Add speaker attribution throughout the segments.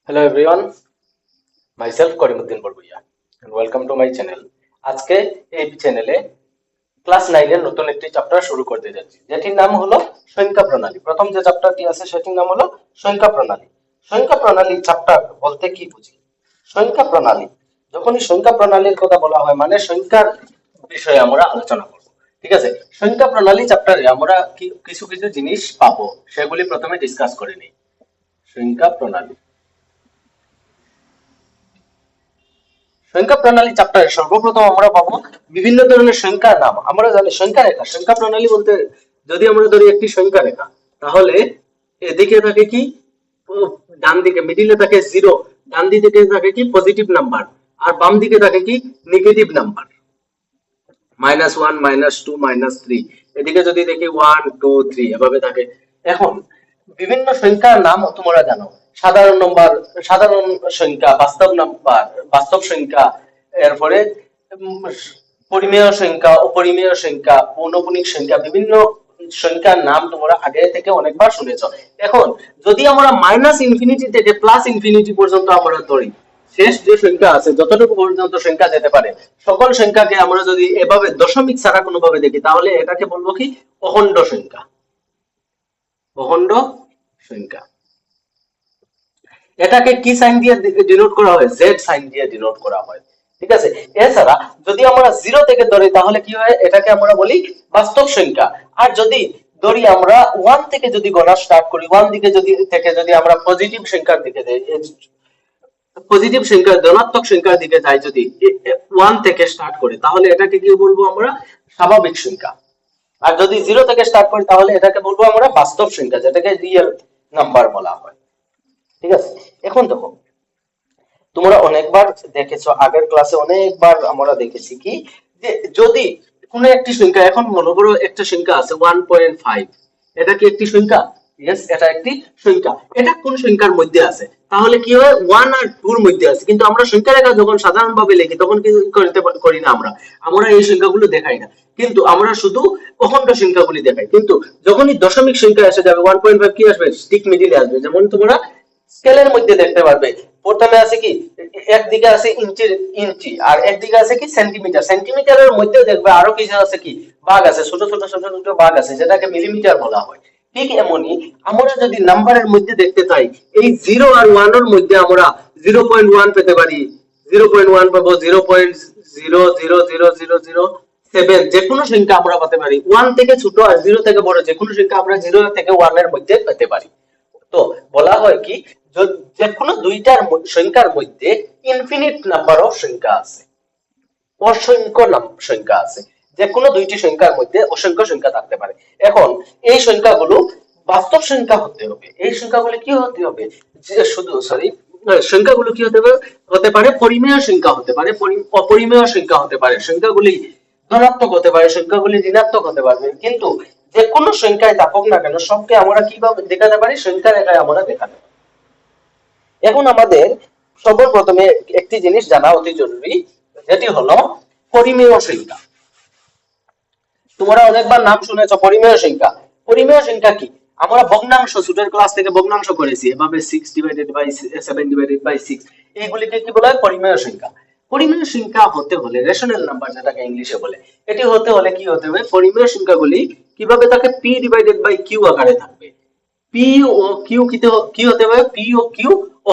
Speaker 1: Hello everyone, myself Karimuddin Borbuya and welcome to my channel. আজকে এই চ্যানেলে class 9 এর নতুন একটি চ্যাপ্টার শুরু করতে যাচ্ছি, যেটির নাম হলো সংখ্যা প্রণালী। প্রথম যে চ্যাপ্টারটি আছে সেটির নাম হলো সংখ্যা প্রণালী। সংখ্যা প্রণালী চ্যাপ্টার বলতে কি বুঝি? সংখ্যা প্রণালী, যখনই সংখ্যা প্রণালীর কথা বলা হয় মানে সংখ্যার বিষয়ে আমরা আলোচনা করব। ঠিক আছে, সংখ্যা প্রণালী চ্যাপ্টারে আমরা কিছু কিছু জিনিস পাবো, সেগুলি প্রথমে ডিসকাস করে নিই। সংখ্যা প্রণালী, সংখ্যা প্রণালী চ্যাপ্টারে সর্বপ্রথম আমরা পাবো বিভিন্ন ধরনের সংখ্যার নাম। আমরা জানি সংখ্যা রেখা, সংখ্যা প্রণালী বলতে যদি আমরা ধরি একটি সংখ্যা রেখা, তাহলে এদিকে থাকে কি, ডান দিকে মিডিলে থাকে জিরো, ডান দিকে থাকে কি পজিটিভ নাম্বার, আর বাম দিকে থাকে কি নেগেটিভ নাম্বার, -1 -2 -3। এদিকে যদি দেখি 1 2 3 এভাবে থাকে। এখন বিভিন্ন সংখ্যার নাম তোমরা জানো, সাধারণ নম্বর, সাধারণ সংখ্যা, বাস্তব নাম্বার, বাস্তব সংখ্যা, এরপরে পরিমেয় সংখ্যা, অপরিমেয় সংখ্যা, পৌনঃপুনিক সংখ্যা, বিভিন্ন সংখ্যার নাম তোমরা আগে থেকে অনেকবার শুনেছো। এখন যদি আমরা -ইনফিনিটি থেকে +ইনফিনিটি পর্যন্ত আমরা ধরি, শেষ যে সংখ্যা আছে যতটুকু পর্যন্ত সংখ্যা যেতে পারে সকল সংখ্যাকে আমরা যদি এভাবে দশমিক ছাড়া কোনোভাবে দেখি, তাহলে এটাকে বলবো কি অখণ্ড সংখ্যা। অখণ্ড সংখ্যা, এটাকে কি সাইন দিয়ে ডিনোট করা হয়? জেড সাইন দিয়ে ডিনোট করা হয়। ঠিক আছে, এছাড়া যদি আমরা জিরো থেকে ধরি তাহলে কি হয়, এটাকে আমরা বলি বাস্তব সংখ্যা। আর যদি ধরি আমরা 1 থেকে যদি গণা স্টার্ট করি, 1 দিকে যদি আমরা পজিটিভ সংখ্যার দিকে যাই, পজিটিভ সংখ্যা ধনাত্মক সংখ্যার দিকে যাই, যদি 1 থেকে স্টার্ট করি তাহলে এটাকে কি বলবো আমরা? স্বাভাবিক সংখ্যা। আর যদি 0 থেকে স্টার্ট করি তাহলে এটাকে বলবো আমরা বাস্তব সংখ্যা, যেটাকে রিয়েল নাম্বার বলা হয়। ঠিক আছে, এখন দেখো তোমরা অনেকবার দেখেছো, আগের ক্লাসে অনেকবার আমরা দেখেছি কি, যে যদি কোনো একটি সংখ্যা, এখন মনে করো একটা সংখ্যা আছে 1.5, এটা কি একটি সংখ্যা? ইয়েস, এটা একটি সংখ্যা। এটা কোন সংখ্যার মধ্যে আছে? তাহলে কি হয়, 1 আর 2 এর মধ্যে আছে। কিন্তু আমরা সংখ্যা রেখা যখন সাধারণভাবে লিখি তখন কি করি না, আমরা এই সংখ্যাগুলো দেখাই না, কিন্তু আমরা শুধু অখণ্ড সংখ্যাগুলি দেখাই। কিন্তু যখনই দশমিক সংখ্যা এসে যাবে 1.5 কি আসবে? ঠিক মিডিলে আসবে। যেমন তোমরা স্কেলের মধ্যে দেখতে পারবে, প্রথমে আছে কি, একদিকে আছে ইঞ্চি আর একদিকে আছে কি সেন্টিমিটার। সেন্টিমিটারের মধ্যে দেখবে আরো কিছু আছে কি, ভাগ আছে, ছোট ছোট ছোট ছোট ভাগ আছে, যেটাকে মিলিমিটার বলা হয়। ঠিক এমনি আমরা যদি নাম্বারের মধ্যে দেখতে চাই, এই 0 আর 1 এর মধ্যে আমরা 0.1 পেতে পারি, 0.1 পাবো, 0.0000007, যে কোনো সংখ্যা আমরা পেতে পারি। 1 থেকে ছোট আর 0 থেকে বড় যে কোনো সংখ্যা আমরা 0 থেকে 1 এর মধ্যে পেতে পারি। তো বলা হয় কি, যে কোনো দুইটার সংখ্যার মধ্যে ইনফিনিট নাম্বার অফ সংখ্যা আছে, অসংখ্য সংখ্যা আছে। যে কোনো দুইটি সংখ্যার মধ্যে অসংখ্য সংখ্যা থাকতে পারে। এখন এই সংখ্যাগুলো বাস্তব সংখ্যা হতে হবে। এই সংখ্যাগুলো কি হতে হবে, যে শুধু সংখ্যাগুলো কি হতে পারে পরিমেয় সংখ্যা হতে পারে, অপরিমেয় সংখ্যা হতে পারে, সংখ্যাগুলি ধনাত্মক হতে পারে, সংখ্যাগুলি ঋণাত্মক হতে পারবে। কিন্তু যে কোনো সংখ্যায় থাকুক না কেন, সবকে আমরা কিভাবে দেখাতে পারি? সংখ্যা রেখায় আমরা দেখাতে পারি। এখন আমাদের সর্বপ্রথমে একটি জিনিস জানা অতি জরুরি, যেটি হলো পরিমেয় সংখ্যা। তোমরা অনেকবার নাম শুনেছো পরিমেয় সংখ্যা। পরিমেয় সংখ্যা কি? আমরা ভগ্নাংশ ছোটের ক্লাস থেকে ভগ্নাংশ করেছি, এভাবে 6/7/6, এইগুলিকে কি বলা হয়? পরিমেয় সংখ্যা। পরিমেয় সংখ্যা হতে হলে, রেশনাল নাম্বার যেটাকে ইংলিশে বলে, এটি হতে হলে কি হতে হবে? পরিমেয় সংখ্যাগুলি কিভাবে থাকে? p/q আকারে থাকবে। p ও q কি হতে হবে? p ও q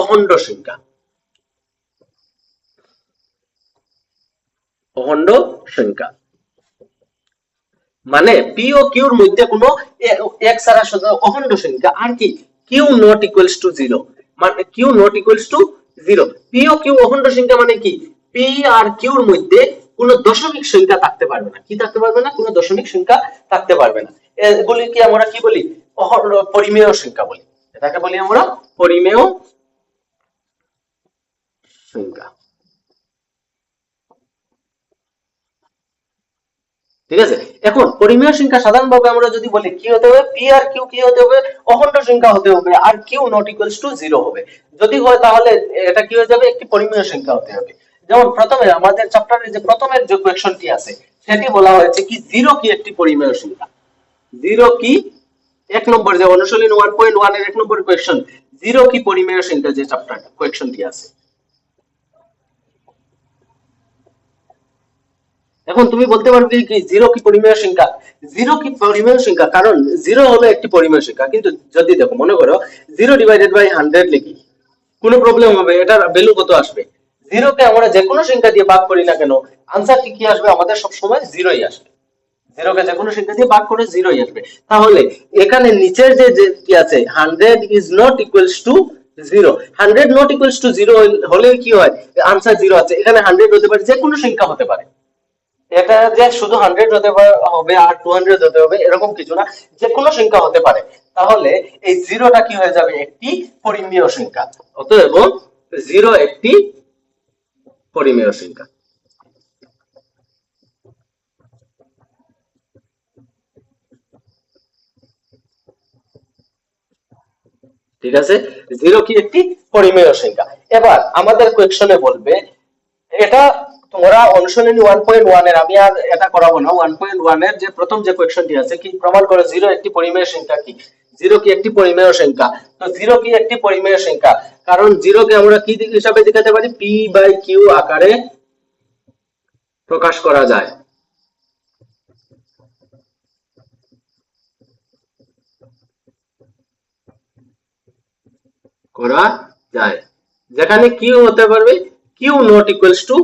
Speaker 1: অখণ্ড সংখ্যা, অখণ্ড সংখ্যা। মানে পি ও কিউর মধ্যে কোনো এক ছাড়া শুধু অখণ্ড সংখ্যা। আর কি? কিউ নট ইকুয়ালস টু 0, মানে Q not equals to 0। P ও কিউ অখণ্ড সংখ্যা মানে কি? পি আর কিউর মধ্যে কোনো দশমিক সংখ্যা থাকতে পারবে না। কি থাকতে পারবে না? কোনো দশমিক সংখ্যা থাকতে পারবে না। এগুলি কি আমরা কি বলি? পরিমেয় সংখ্যা বলি। এটাকে বলি আমরা পরিমেয় সংখ্যা। ঠিক আছে, এখন পরিমেয় সংখ্যা সাধারণভাবে আমরা যদি বলি কি হতে হবে, পি আর কিউ কি হতে হবে? অখণ্ড সংখ্যা হতে হবে, আর কিউ নট ইকুয়ালস টু 0 হবে। যদি হয় তাহলে এটা কি হয়ে যাবে? একটি পরিমেয় সংখ্যা হতে হবে। যেমন প্রথমে আমাদের চ্যাপ্টারে যে প্রথমের যে কোয়েশ্চনটি আছে সেটি বলা হয়েছে কি, 0 কি একটি পরিমেয় সংখ্যা? 0 কি? এক নম্বর যে অনুশীলনী 1.1 এর এক নম্বর কোয়েশ্চন, জিরো কি পরিমেয় সংখ্যা যে চ্যাপ্টার কোয়েকশনটি আছে। এখন তুমি বলতে পারবে কি জিরো কি পরিমেয় সংখ্যা? জিরো কি পরিমেয় সংখ্যা, কারণ জিরো হলো একটি পরিমেয় সংখ্যা, কিন্তু যদি দেখো মনে করো 0/100 লিখি, কোনো প্রবলেম হবে? এটার ভ্যালু কত আসবে? জিরোকে আমরা যে কোনো সংখ্যা দিয়ে ভাগ করি না কেন, আনসারটি কি আসবে? আমাদের সব সময় জিরোই আসবে। জিরোকে যে কোনো সংখ্যা দিয়ে ভাগ করে জিরোই আসবে। তাহলে এখানে নিচের যে কি আছে, 100 is not equals to zero. 100 not equals to zero হলে কি হয়? আনসার জিরো আছে। এখানে 100 হতে পারে, যে কোনো সংখ্যা হতে পারে। এটা যে শুধু 100 হতে হবে আর 200 হতে হবে এরকম কিছু না, যে কোনো সংখ্যা হতে পারে। তাহলে এই জিরোটা কি হয়ে যাবে? একটি পরিমেয় সংখ্যা। অতএব জিরো একটি পরিমেয় সংখ্যা। ঠিক আছে, জিরো কি একটি পরিমেয় সংখ্যা। এবার আমাদের কোয়েকশনে বলবে, এটা তোমরা অনুশীলনী 1.1 এর, আমি আর এটা করাবো না, 1.1 এর যে প্রথম যে কোয়েকশনটি আছে, কি প্রমাণ করে জিরো একটি পরিমেয় সংখ্যা, কি জিরো কি একটি পরিমেয় সংখ্যা। তো জিরো কি একটি পরিমেয় সংখ্যা, কারণ জিরোকে আমরা কি হিসাবে দেখাতে পারি? পি বাই কিউ আকারে প্রকাশ করা যায়। করা যায়, যেখানে কিউ হতে পারবে Q not equals to,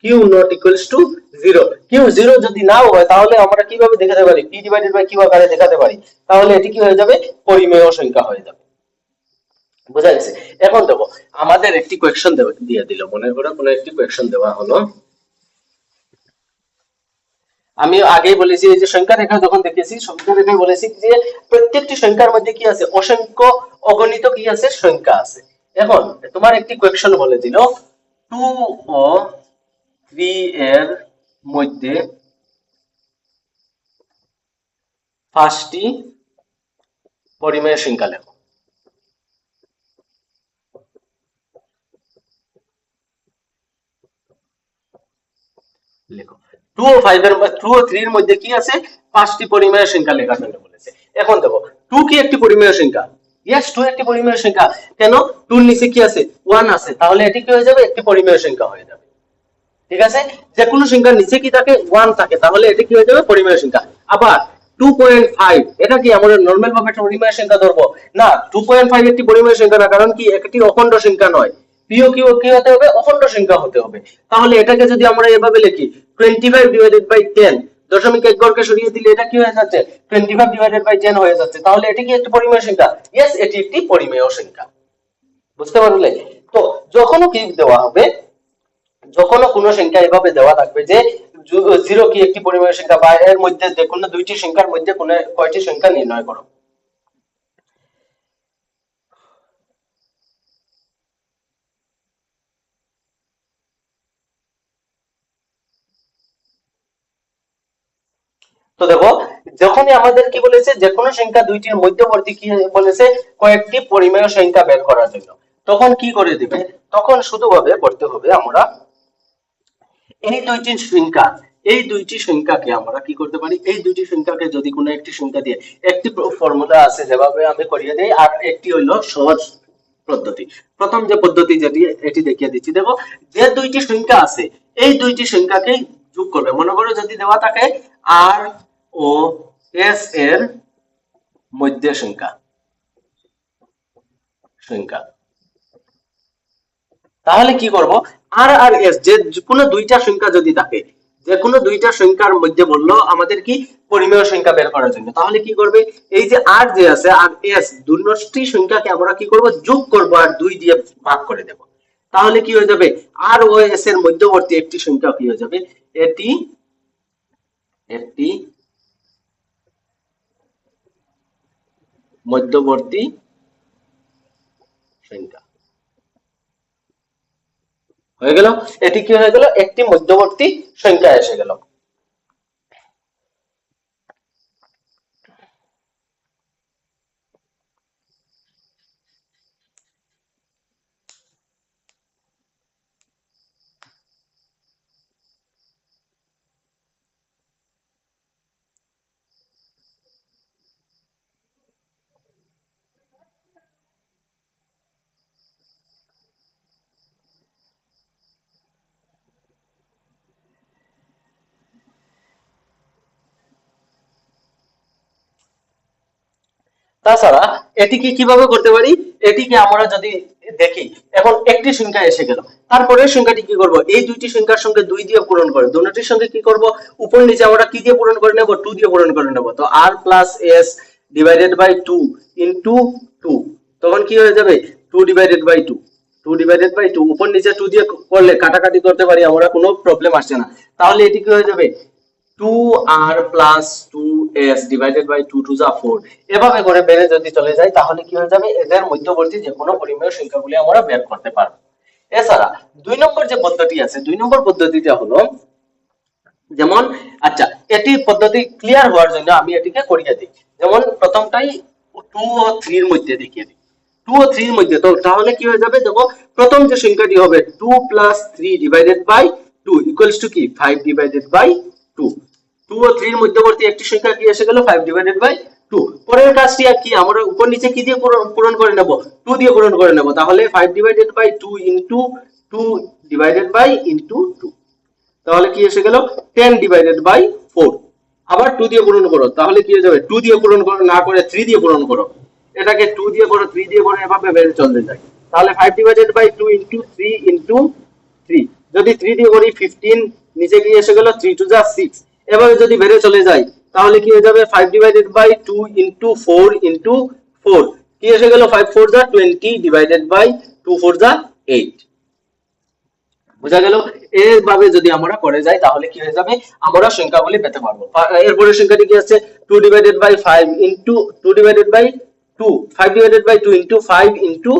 Speaker 1: Q not equals to zero. Q zero যদি নাও হয়, তাহলে আমরা কিভাবে দেখাতে পারি? পি ডিভাইডেড বাই কিউ আকারে দেখাতে পারি। তাহলে এটি কি হয়ে যাবে? পরিমেয় সংখ্যা হয়ে যাবে। বোঝা গেছে? এখন দেখো, আমাদের একটি কোয়েকশন দিয়ে দিল, মনে করো কোনো একটি কোয়েকশন দেওয়া হলো। আমি আগেই বলেছি, এই যে সংখ্যা রেখা যখন দেখেছি, সংখ্যা রেখায় বলেছি যে প্রত্যেকটি সংখ্যার মধ্যে কি আছে? অসংখ্য অগণিত কি আছে? সংখ্যা আছে। এখন তোমার একটি কোয়েকশন বলে দিল 2 ও 3 এর মধ্যে 5টি পরিমেয় সংখ্যা লেখো। লেখো 2 ও 5 এর, 2 ও 3 এর মধ্যে কি আছে? 5টি পরিমেয় সংখ্যা লেখার জন্য বলেছে। এখন দেখো 2 কি একটি পরিমেয় সংখ্যা? ইয়েস, 2 একটি পরিমেয় সংখ্যা। কেন? 2 এর নিচে কি আছে? 1 আছে, তাহলে এটি কি হয়ে যাবে? একটি পরিমেয় সংখ্যা হয়ে যাবে। ঠিক আছে, যে কোনো সংখ্যার নিচে কি থাকে? 1 থাকে, তাহলে এটা কি হয়ে যাবে? পরিমেয় সংখ্যা। আবার 2.5 এটা কি আমরা নরমাল ভাবে পরিমেয় সংখ্যা ধরবো? না, 2.5 একটি পরিমেয় সংখ্যা না, কারণ কি একটি অখণ্ড সংখ্যা নয়। পিও কি কি হতে হবে? অখণ্ড সংখ্যা হতে হবে। তাহলে এটাকে যদি আমরা এভাবে লিখি 25 ডিভাইডেড বাই 10, দশমিক এক ঘরকে সরিয়ে দিলে এটা কি হয়ে যাচ্ছে? 25 ডিভাইডেড বাই 10 হয়ে যাচ্ছে। তাহলে এটি কি একটি পরিমেয় সংখ্যা? ইয়েস, এটি একটি পরিমেয় সংখ্যা। বুঝতে পারলে? তো যখনও কি দেওয়া হবে, যখনও কোনো সংখ্যা এভাবে দেওয়া থাকবে যে জিরো কি একটি পরিমেয় সংখ্যা, বা এর মধ্যে যে কোনো দুইটি সংখ্যার মধ্যে কোনো কয়টি সংখ্যা নির্ণয় করো। তো দেখো, যখনই আমাদের কি বলেছে, যে কোনো সংখ্যা দুইটির মধ্যবর্তী কি বলেছে? কয়েকটি পরিমেয় সংখ্যা বের করার জন্য, তখন কি করে দিবে? তখন শুধুভাবে করতে হবে আমরা এই দুইটি সংখ্যা, এই দুইটি সংখ্যাকে আমরা কি করতে পারি? এই দুইটি সংখ্যাকে যদি কোনো একটি সংখ্যা দিয়ে, একটি ফর্মুলা আছে যেভাবে আমি করিয়ে দেই, আর একটি হইলো সহজ পদ্ধতি। প্রথম যে পদ্ধতি যেটি, এটি দেখিয়ে দিচ্ছি। দেখো, যে দুইটি সংখ্যা আছে, এই দুইটি সংখ্যাকে যোগ করবে। মনে করো যদি দেওয়া থাকে আর ও এস এর মধ্যে সংখ্যা, সংখ্যা, তাহলে কি করব? আর আর এস যে কোনো দুইটা সংখ্যা যদি থাকে, যে কোনো দুইটা সংখ্যার মধ্যে বললো আমাদের কি পরিমেয় সংখ্যা বের করার জন্য, তাহলে কি করবে? এই যে আর যে আছে আর এস, দুটি সংখ্যাকে আমরা কি করব? যোগ করব আর 2 দিয়ে ভাগ করে দেব। তাহলে কি হয়ে যাবে? আর ও এস এর মধ্যবর্তী একটি সংখ্যা কি হয়ে যাবে? এটি একটি মধ্যবর্তী সংখ্যা হয়ে গেল। এটি কি হয়ে গেল? একটি মধ্যবর্তী সংখ্যা এসে গেল। তাছাড়া এটিকে কিভাবে করতে পারি, এটিকে আমরা যদি দেখি, এখন একটি সংখ্যা এসে গেল, তারপরে সংখ্যাটি কি করব, এই দুইটি সংখ্যার সঙ্গে 2 দিয়ে পূরণ করে দুটোটির সঙ্গে কি করব, উপর নিচে আমরা কি দিয়ে পূরণ করে নেব, 2 দিয়ে পূরণ করে নেব। তো r + s divided by 2 into 2, তখন কি হয়ে যাবে 2 ডিভাইডেড বাই 2, 2 ডিভাইডেড বাই 2, উপর নিচে 2 দিয়ে করলে কাটাকাটি করতে পারি আমরা, কোনো প্রবলেম আসছে না। তাহলে এটি কি হয়ে যাবে 2r + 2s divided by 2 two যা 4, এভাবে করে বেড়ে যদি চলে যায় তাহলে কি হয়ে যাবে, এদের মধ্যবর্তী যে কোনো পরিমেয় সংখ্যাগুলি আমরা বের করতে পারবো। এছাড়া 2 নম্বর যে পদ্ধতি আছে, 2 নম্বর পদ্ধতিটা হলো, যেমন আচ্ছা এটি পদ্ধতি ক্লিয়ার হওয়ার জন্য আমি এটিকে করিয়ে দিই। যেমন প্রথমটাই 2 ও 3 এর মধ্যে দেখিয়ে দিই, 2 ও 3 এর মধ্যে। তো তাহলে কি হয়ে যাবে, দেখো প্রথম যে সংখ্যাটি হবে 2 + 3 ডিভাইডেড বাই 2 ইকুয়ালস টু কি 5 ডিভাইডেড বাই 2। 2 ও 3 এর মধ্যবর্তী একটি সংখ্যা কি এসে গেল 5 ডিভাইডেড বাই 2। পরের কাজটি কি, আমরা উপর নিচে কি দিয়ে পূরণ করে নেব, 2 দিয়ে পূরণ করে নেব। তাহলে 5 divided by 2 into 2 divided by into 2, তাহলে কি এসে গেল 10 ডিভাইডেড বাই 4। আবার 2 দিয়ে পূরণ করো, তাহলে কি হয়ে যাবে 2 দিয়ে পূরণ করো না করে 3 দিয়ে পূরণ করো, এটাকে 2 দিয়ে করো 3 দিয়ে করো, এভাবে বেড়ে চলতে যায়। তাহলে 5 ডিভাইডেড বাই 2 ইনটু 3 ইনটু 3, যদি 3 দিয়ে করি 15, নিচে কি এসে গেল 3 টু যা 6, এভাবে যদি বেড়ে চলে যায় তাহলে কি হয়ে যাবে 5 ডিভাইডেড বাই 2 ইনটু 4 ইনটু 4, কি এসে গেল 5 4 যা 20 ডিভাইডেড বাই 2 4 যা 8। বুঝা গেল, এইভাবে যদি আমরা করে যাই তাহলে কি হয়ে যাবে, আমরা সংখ্যাগুলি পেতে পারবো। এরপরে সংখ্যাটি কি আছে 2 divided by 5 into 2 divided by 2, 5 divided by 2 into 5 into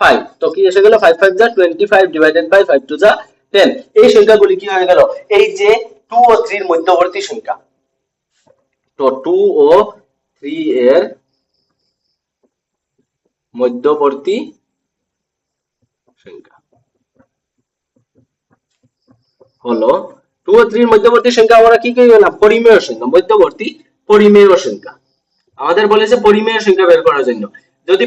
Speaker 1: 5, তো কি এসে গেল 5 5 যা 25 ডিভাইডেড বাই 5 2 যা 10। এই সংখ্যাগুলি কি হয়ে গেল, এই যে 2 ও 3 এর মধ্যবর্তী সংখ্যা। তো 2 ও 3 এর মধ্যবর্তী সংখ্যা হলো 2 ও 3 এর মধ্যবর্তী সংখ্যা আমরা কি করি না, পরিমেয় সংখ্যা, মধ্যবর্তী পরিমেয় সংখ্যা। আমাদের বলেছে পরিমেয় সংখ্যা বের করার জন্য, যদি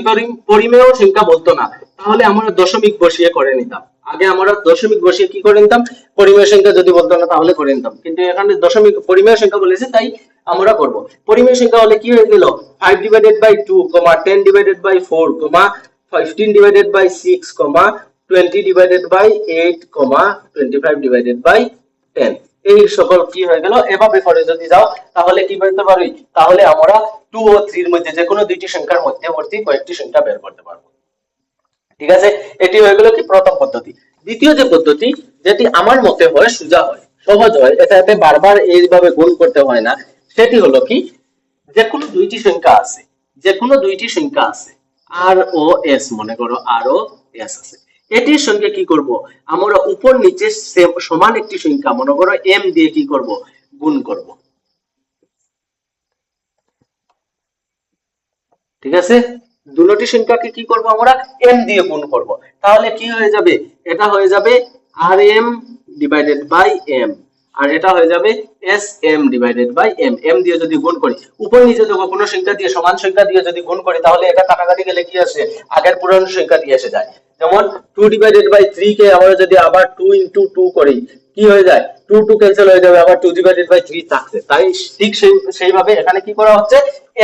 Speaker 1: পরিমেয় সংখ্যা বলতো না তাহলে আমরা দশমিক বসিয়ে করে নিতাম। আগে আমরা দশমিক বসিয়ে কি করে নিতাম, পরিমেয় সংখ্যা যদি বলতো না তাহলে করে নিতাম, কিন্তু এখানে দশমিক পরিমেয় সংখ্যা বলেছে তাই আমরা করব। পরিমেয় সংখ্যা হলে কি হয়ে গেল 5 divided by 2, 10 divided by 4, 15 divided by 6, 20 divided by 8, 25 divided by 10। এই সকল কি হয়ে গেল, এভাবে করে যদি যাও তাহলে কি বলতে পারি, তাহলে আমরা 2 ও 3 এর মধ্যে যে কোনো দুইটি সংখ্যার মধ্যবর্তী কয়েকটি সংখ্যা বের করতে পারবো। ঠিক আছে, এটি হয়ে গেল কি প্রথম পদ্ধতি। দ্বিতীয় যে পদ্ধতি, যেটি আমার মতে হয় সোজা হয়, সহজ হয়, এটাতে বারবার এইভাবে গুণ করতে হয় না, সেটি হলো কি, যে কোনো দুইটি সংখ্যা আছে, যে কোনো দুইটি সংখ্যা আছে আর ও এস, মনে করো আর ও এস আছে, এটির সঙ্গে কি করব, আমরা উপর নিচে সমান একটি সংখ্যা মনে করো এম দিয়ে কি করব, গুণ করব। ঠিক আছে, দুটি সংখ্যাকে কি করব, আমরা m দিয়ে গুণ করব। তাহলে কি হয়ে যাবে, এটা হয়ে যাবে rm ডিভাইডেড বাই m, আর এটা হয়ে যাবে sm divided by m। m দিয়ে যদি গুণ করি, উপর নিচে দেখো কোনো সংখ্যা দিয়ে সমান সংখ্যা দিয়ে যদি গুণ করি তাহলে এটা কাটাকাটি গেলে কি আসে, আগের পুরনো সংখ্যা দিয়ে এসে যায়। যেমন 2 ডিভাইডেড বাই 3 কে আমরা যদি আবার 2 ইনটু 2 করি, কি হয়ে যায় 2 2 ক্যান্সেল হয়ে যাবে, আবার 2 ডিভাইডেড বাই 3 থাকছে। তাই ঠিক সেইভাবে এখানে কি করা হচ্ছে,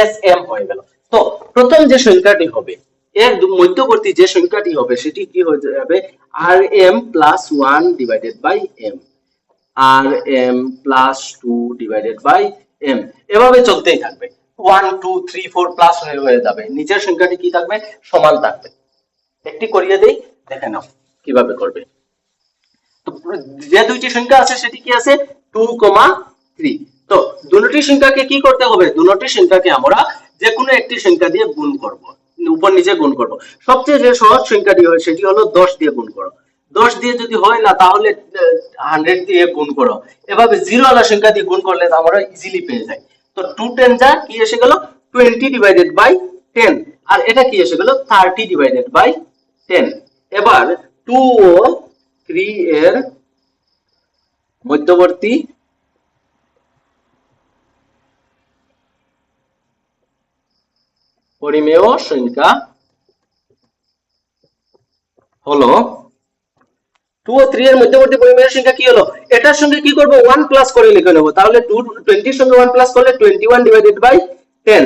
Speaker 1: sm হয়ে গেল। তো প্রথম যে সংখ্যাটি হবে, এর মধ্যবর্তী যে সংখ্যাটি হবে সেটি কি হয়ে যাবে, rm plus 1 divided by m, rm plus 2 divided by m, এভাবে চলতেই থাকবে। 1 2 3 4 প্লাস হয়ে যাবে, নিচের সংখ্যাটি কি থাকবে, সমান থাকবে। একটি করিয়ে দেই, দেখে নাও কিভাবে করবে। তো যে দুইটি সংখ্যা আছে সেটি কি আছে 2, 3। তো দুটি সংখ্যাকে কি করতে হবে, দুটি সংখ্যাকে আমরা যে কোনো একটি সংখ্যা দিয়ে গুণ করব, উপর নিচে গুণ করব। সবচেয়ে যে সহজ সংখ্যাটি হয় সেটি হলো 10 দিয়ে গুণ করো। 10 দিয়ে যদি হয় না তাহলে 100 দিয়ে গুণ করো। এভাবে জিরো ওয়ালা সংখ্যা দিয়ে গুণ করলে আমরা ইজিলি পেয়ে যাই। তো 2 10 যা কি এসে গেল 20 ডিভাইডেড বাই 10, আর এটা কি এসে গেল 30 ডিভাইডেড বাই 10। এবার 2 ও 3 এর মধ্যবর্তী পরিমেয় সংখ্যা হলো 2 ও 3 এর মধ্যবর্তী পরিমেয় সংখ্যা কি হলো, এটার সঙ্গে কি করব 1 প্লাস করে লিখে নেব। তাহলে 20 এর সঙ্গে 1 প্লাস করলে 21 ডিভাইডেড বাই 10,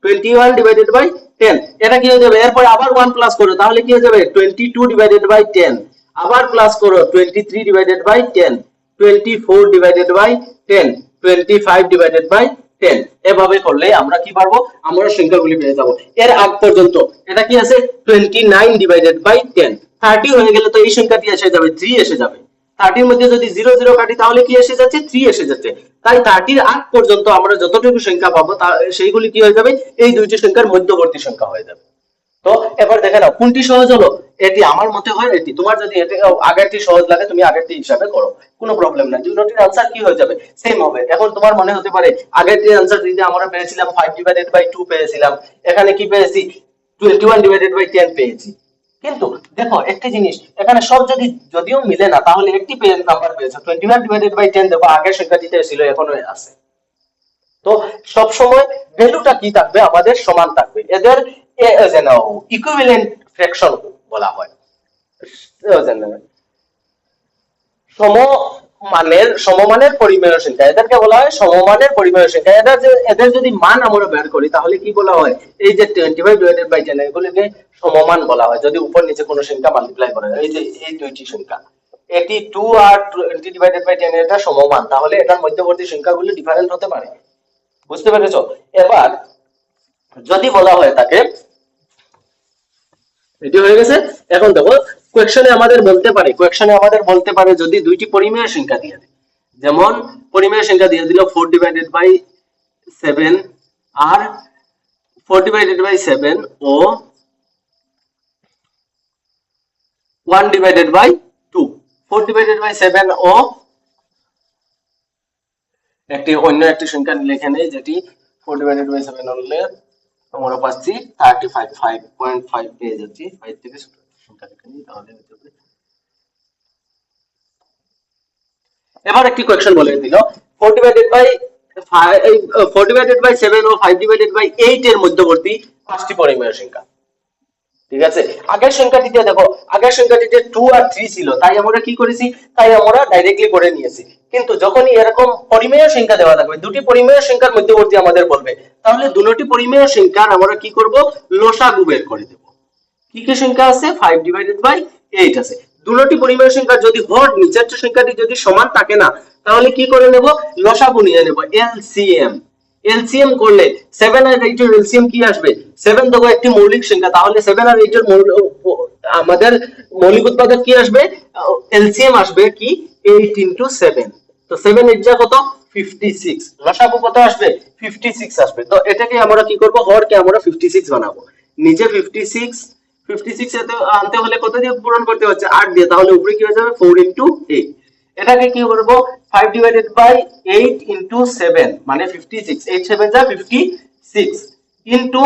Speaker 1: 21 ডিভাইডেড বাই 10, এটা কি হয়ে যাবে? এরপর আবার 1 প্লাস করো, তাহলে কি হয়ে যাবে? 22 ডিভাইডেড বাই 10, আবার প্লাস করো 23 divided by 10, 24 divided by 10, 25 divided by 10। এভাবে করলে আমরা কি পারবো? আমরা সংখ্যাগুলি পেয়ে যাব। এর আগ পর্যন্ত এটা কি আছে? 29 ডিভাইডেড বাই 10, 30 হয়ে গেলে তো এই সংখ্যাটি এসে যাবে, 3 এসে যাবে। 30 এর মধ্যে যদি 0 0 কাটি তাহলে কি এসে যাচ্ছে? 3 এসে যাচ্ছে। তাই 30 এর আগ পর্যন্ত আমরা যতটুকু সংখ্যা পাবো সেইগুলি কি হয়ে যাবে? এই দুইটি সংখ্যার মধ্যবর্তী সংখ্যা হয়ে যাবে। তো এবার দেখে নাও কোনটি সহজ হলো। এটি আমার মতে হয় এটি। তোমার যদি এটি আগেরটি সহজ লাগে তুমি আগেরটি হিসাবে করো, কোনো প্রবলেম নাই। দুটোটির आंसर কি হয়ে যাবে? সেম হবে। এখন তোমার মনে হতে পারে আগেরটির आंसर যদি আমরা পেয়েছিলাম 5 ডিভাইডেড বাই 2 পেয়েছিলাম, এখানে কি পেয়েছি? 21 ডিভাইডেড বাই 10 পেয়েছি। কিন্তু দেখো একটি জিনিস, এখানে সব যদি যদিও মিলে না তাহলে একটি নাম্বার পেয়েছে। 21 ডিভাইডেড বাই 10 দেখো আগের সংখ্যাটিতে ছিল, এখনো আছে। তো সব সময় ভ্যালুটা কি থাকবে? আমাদের সমান থাকবে। এদের যেন ইকুইভ্যালেন্ট ফ্র্যাকশন বলা হয়, সমমানের পরিমেয় সংখ্যা, এদেরকে বলা হয় সমমানের পরিমেয় সংখ্যা। এদের যদি মান আমরা বের করি তাহলে কি বলা হয়? এই যে 25 ডিভাইডেড বাই 10 এগুলিকে সমমান বলা হয় যদি উপর নিচে কোনো সংখ্যা মাল্টিপ্লাই করে। এই যে এই দুইটি সংখ্যা, এটি 2 আর 20 ডিভাইডেড বাই 10 এটা সমমান, তাহলে এটার মধ্যবর্তী সংখ্যাগুলি ডিফারেন্ট হতে পারে। বুঝতে পেরেছো? এবার যদি বলা হয় তাকে, এটি হয়ে গেছে। এখন দেখো কোয়েকশনে আমাদের বলতে পারে যদি দুইটি পরিমেয় সংখ্যা দিয়ে দেয়, যেমন পরিমেয় সংখ্যা দিয়ে দিল 4 ডিভাইডেড বাই 7 আর 4 ডিভাইডেড বাই 7 ও 1 ডিভাইডেড বাই 2, 4 ডিভাইডেড বাই 7 ও অন্য একটি সংখ্যা লিখে নেই, যেটি 4 ডিভাইডেড বাই 7 হলে আমরা পাচ্ছি 35, 5.5 পেয়ে যাচ্ছি। 5 থেকে ছোট সংখ্যা লিখে নিই তাহলে হতে হবে। এবার একটি কোয়েকশন বলে দিল 4 ডিভাইডেড বাই 4 ডিভাইডেড বাই 7 ও 5 ডিভাইডেড বাই 8 এর মধ্যবর্তী পাঁচটি পরিমেয় সংখ্যা। ঠিক আছে, আগের সংখ্যাটিতে দেখো, আগের সংখ্যাটিতে 2 আর 3 ছিল, তাই আমরা কি করেছি? তাই আমরা ডাইরেক্টলি করে নিয়েছি। কিন্তু যখনই এরকম পরিমেয় সংখ্যা দেওয়া থাকবে, দুটি পরিমেয় সংখ্যার মধ্যবর্তী আমাদের বলবে, তাহলে দুটি পরিমেয় সংখ্যার আমরা কি করব? লসাগু বের করে দেব। কি কি সংখ্যা আছে? 5 ডিভাইডেড বাই 8 আছে। দুটি পরিমেয় সংখ্যা যদি হর নিচের সংখ্যাটি যদি সমান থাকে না, তাহলে কি করে নেব? লসাগু নিয়ে নেব, এলসিএম। এলসিএম করলে 7 আর 8 এর এলসিএম কি আসবে? 7 দেখো একটি মৌলিক সংখ্যা, তাহলে 7 আর 8 এর আমাদের মৌলিক উৎপাদক কি আসবে? এলসিএম আসবে কি? 8 ইনটু 7। তো 7 8 যা কত? 56। লসাগু কত আসবে? 56 আসবে। তো এটাকে আমরা কি করব? হরকে আমরা 56 বানাবো। নিচে 56, 56 এতে আনতে হলে কত দিয়ে পূরণ করতে হচ্ছে? 8 দিয়ে। তাহলে উপরে কি হয়ে যাবে? 4 ইনটু 8। এটাকে কি করব? 5 ডিভাইডেড বাই 8 ইনটু 7 মানে 56, 8 7 যা 56 ইনটু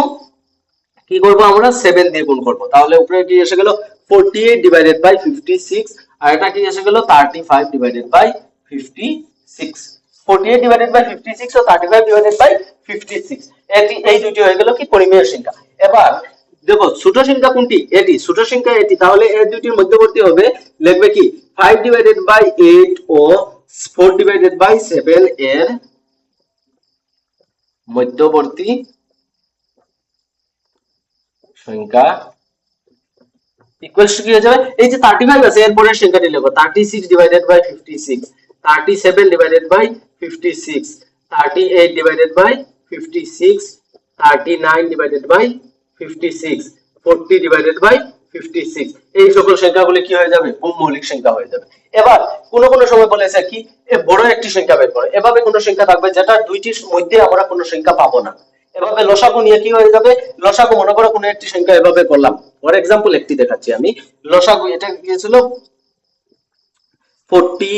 Speaker 1: কি করব? আমরা 7 দিয়ে গুণ করব, তাহলে উপরে কি এসে গেল? 48 ডিভাইডেড বাই 56, আর এটা কি এসে গেল? 35 ডিভাইডেড বাই 56। 48 ডিভাইডেড বাই 56 ও 35 ডিভাইডেড বাই 56, এই দুটি হয়ে গেল কি? পরিমেয় সংখ্যা। এবার দেখো ছোট সংখ্যা কোনটি? এটি। ছোট সংখ্যা এটি, তাহলে এই দুটির মধ্যবর্তী হবে, লিখবে কি? 5 ডিভাইডেড বাই 8 ও 4 ডিভাইডেড বাই 7 এর মধ্যবর্তী সংখ্যা ইকুয়ালস টু কি হয়ে যাবে? এই যে 35 আছে, এর পরের সংখ্যাটি লিখো 36 divided by 56, 37 divided by 56, 38 divided by 56, 39 divided by 56, 40 divided by 56। এই সকল সংখ্যাগুলি কি হয়ে যাবে? মৌলিক সংখ্যা হয়ে যাবে। এবার কোন কোন সময় বলেছে কি বড় একটি সংখ্যা বের করো। এভাবে কোন সংখ্যা থাকবে যেটা দুইটির মধ্যে আমরা কোন সংখ্যা পাবো না। এভাবে লসাগু নিয়ে কি হয়ে যাবে? লসাগু মনে করো কোন একটি সংখ্যা এভাবে করলাম, ফর এক্সাম্পল একটি দেখাচ্ছি আমি। লসাগু এটা গিয়েছিল 40,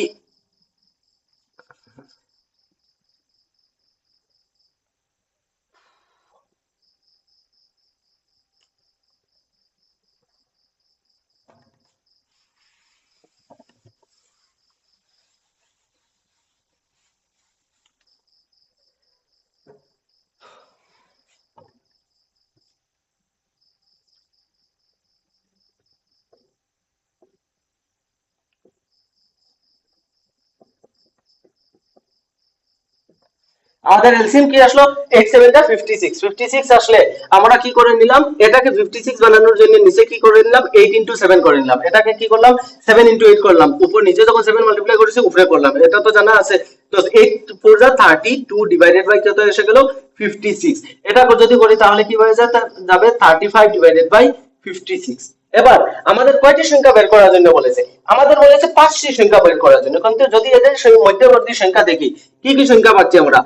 Speaker 1: আমাদের এলসিএম কি আসলো 8 7 টা 56 56 আসলে আমরা কি করে নিলাম এটাকে 56 বানানোর জন্য নিচে কি করে নিলাম 8 ইনটু 7 করে নিলাম এটাকে কি করলাম 7 ইনটু 8 করলাম উপর নিচে যখন 7 মাল্টিপ্লাই করেছি উপরে করলাম এটা তো জানা আছে তো 8 4 যা 32 ডিভাইডেড বাই কত এসে গেল 56 এটা যদি করি তাহলে কি হয়ে যাবে 35 ডিভাইডেড বাই 56 এবার আমাদের কয়টি সংখ্যা বের করার জন্য বলেছে আমাদের বলেছে 5টি সংখ্যা বের করার জন্য কিন্তু যদি এদের সেই মধ্যবর্তী সংখ্যা দেখি কি কি সংখ্যা পাচ্ছি আমরা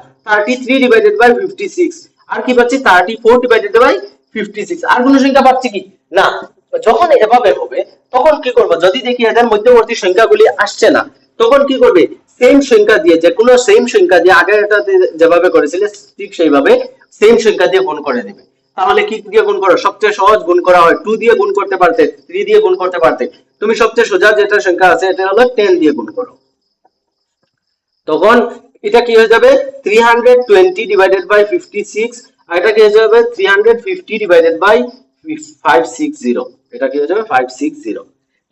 Speaker 1: 33 ডিভাইডেড বাই 56 আর কি পাচ্ছি 34 ডিভাইডেড বাই 56 আর কোন সংখ্যা পাচ্ছি কি না যখন এভাবে হবে তখন কি করব যদি দেখি এদের মধ্যবর্তী সংখ্যাগুলি আসছে না তখন কি করবে সেম সংখ্যা দিয়ে যে কোনো সেম সংখ্যা দিয়ে আগে এটা যেভাবে করেছিলে ঠিক সেইভাবে সেম সংখ্যা দিয়ে গুণ করে দিবে তাহলে কি দিয়ে গুণ করো সবচেয়ে সহজ গুণ করা হয় 2 দিয়ে গুণ করতে পারতে 3 দিয়ে গুণ করতে পারতে তুমি সবচেয়ে সোজা যেটা সংখ্যা আছে এটা হলো 10 দিয়ে গুণ করো তখন এটা কি হয়ে যাবে 320 ডিভাইডেড বাই 56 আর এটা কি হয়ে যাবে 350 ডিভাইডেড বাই 560 এটা কি হয়ে যাবে 560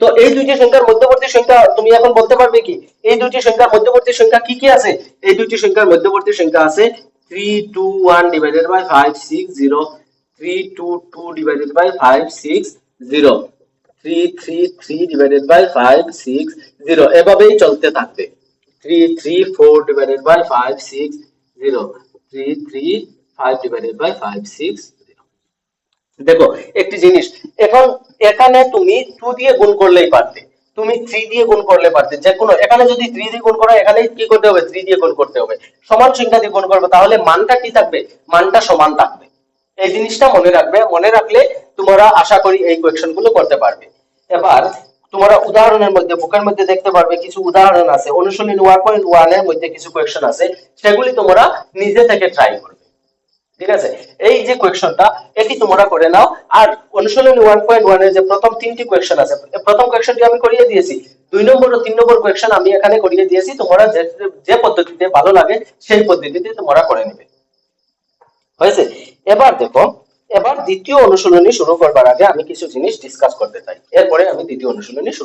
Speaker 1: তো এই দুইটি সংখ্যার মধ্যবর্তী সংখ্যা তুমি এখন বলতে পারবে কি এই দুইটি সংখ্যার মধ্যবর্তী সংখ্যা কি কি আছে এই দুইটি সংখ্যার মধ্যবর্তী সংখ্যা আছে 321 divided by 560 322 divided by 560 333 divided by 560 এভাবেই চলতে থাকবে 334 divided by 560 335 divided by 560 দেখো একটি জিনিস এখন এখানে তুমি 2 দিয়ে গুণ করলেই পারতে তুমি 3 দিয়ে গুণ করলে পারতে যে কোনো এখানে যদি 3 দিয়ে গুণ করো এখানে কি করতে হবে 3 দিয়ে গুণ করতে হবে সমান সংখ্যা দিয়ে গুণ করবে তাহলে মানটা কি থাকবে মানটা সমান থাকবে এই জিনিসটা মনে রাখবে মনে রাখলে তোমরা আশা করি এই কোয়েশ্চন গুলো করতে পারবে এবার তোমরা উদাহরণের মধ্যে বুকের মধ্যে দেখতে পারবে কিছু উদাহরণ আছে অনুশীলনী 1.1 এর মধ্যে কিছু কোয়েশ্চন আছে সেগুলি তোমরা নিজে থেকে ট্রাই করবে ঠিক আছে এই যে কোয়েশ্চনটা এটি তোমরা করে নাও আর অনুশীলনী 1.1 এর যে প্রথম তিনটি কোয়েশ্চন আছে প্রথম কোয়েশ্চনটি আমি করিয়ে দিয়েছি 2 নম্বর ও 3 নম্বর কোয়েশ্চন আমি এখানে করিয়ে দিয়েছি তোমরা যে পদ্ধতিতে ভালো লাগে সেই পদ্ধতিতে তোমরা করে নেবে হয়েছে এবার দেখো এবার দ্বিতীয় অনুশীলনী শুরু করবার আগে আমি কিছু জিনিস ডিসকাস করতে চাই এরপরে আমি দ্বিতীয় অনুশীলনী শুরু